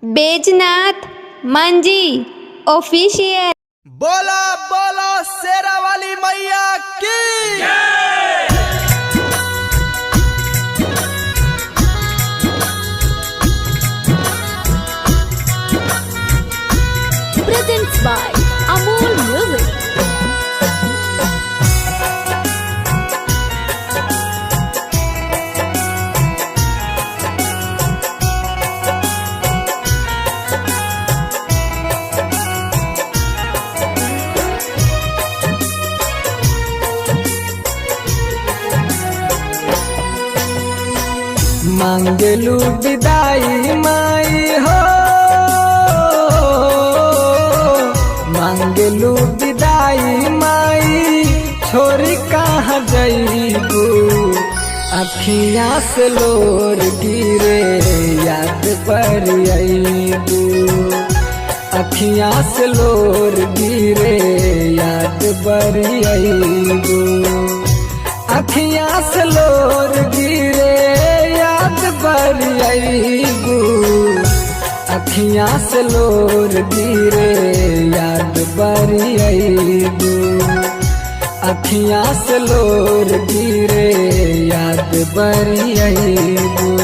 बैजनाथ मंजी official. बोला बोला शेरा वाली मैया की Presents by Amol Music. मांगलू विदाई माई हो, मांगलू विदाई माई, छोरी कहाँ जईबू, अखियाँ से लोर गिरे याद पर अईबू, अखियाँ से लोर गिरे याद पर अईबू, अखियाँ से लोर गिरे याद पर अईबू, अखियाँ से लोर गिरे याद पर अईबू, अखियाँ से लोर गिरे याद पर अईबू।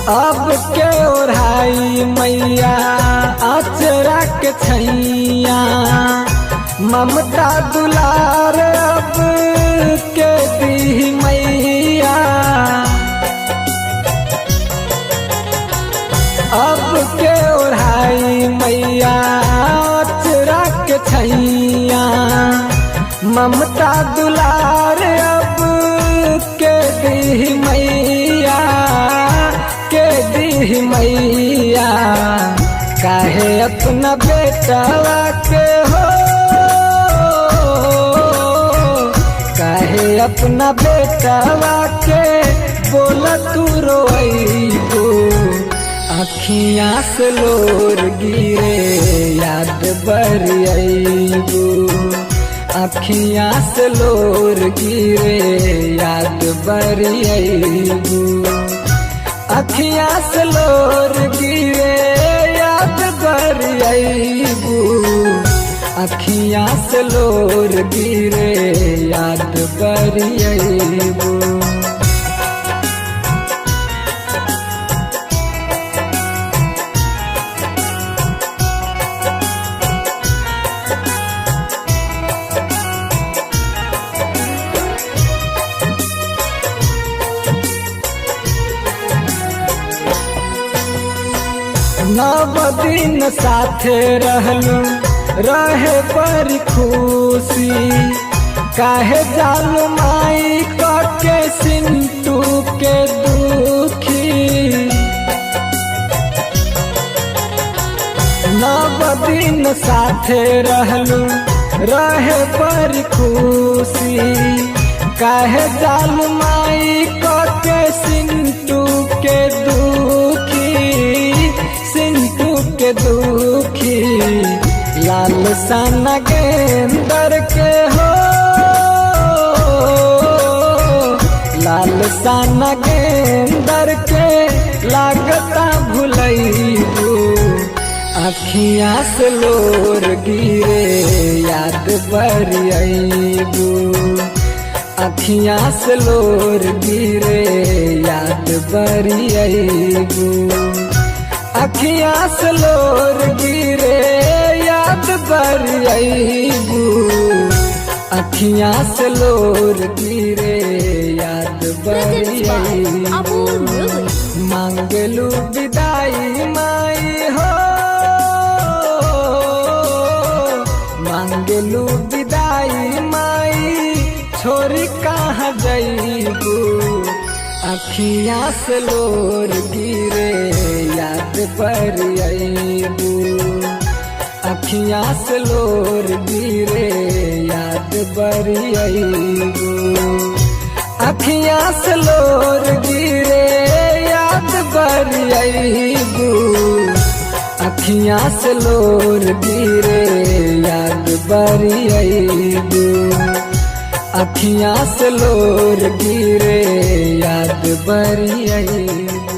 अब के ओढ़ाई मैया अचरा के छैया, ममता दुलार अब के दी मैया, अब के ओढ़ाई मैया अचरा के छैया, ममता दुलार अब के दी मैया, के दी मैया, काहे अपना बेटवा के हो, काहे अपना बेटवा के बोला तू रोईबू, अखियाँ से लोर गिरे याद पर अईबू, अखियाँ से लोर गिरे याद पर अईबू, अखियाँ से लोर गिरे याद पर अईबू, अखियाँ से लोर गिरे याद पर अईबू। नव दिन साथे रहलू रहे पर खुशी, काहे जालू माई के सिंटू के दुखी, नव दिन साथे रहलू रहे पर खुशी, काहे जालू माई के सिंटू के दुखी, सिंटू के दुखी, लाल साना गेंदर के हो, लाल साना गेंदर के लागता भुलईबू, अखियाँ से लोर गिरे याद पर अईबू, अखियाँ से लोर गिरे याद पर अईबू, अखियाँ से लोर गिरे याद पर अईबू, अखियाँ से लोर गिरे याद पर अईबू। मांगलू विदाई माई हो, मांगलू विदाई माई, छोरी कहाँ जईबू, अखियाँ से लोर गिरे याद पर अईबू, अखियाँ से लोर गिरे याद बरी आईबू। अखियाँ से लोर गिरे याद बरी आईबू। अखियाँ से लोर गिरे याद बरी आईबू। अखियाँ से लोर गिरे याद बरी आईबू।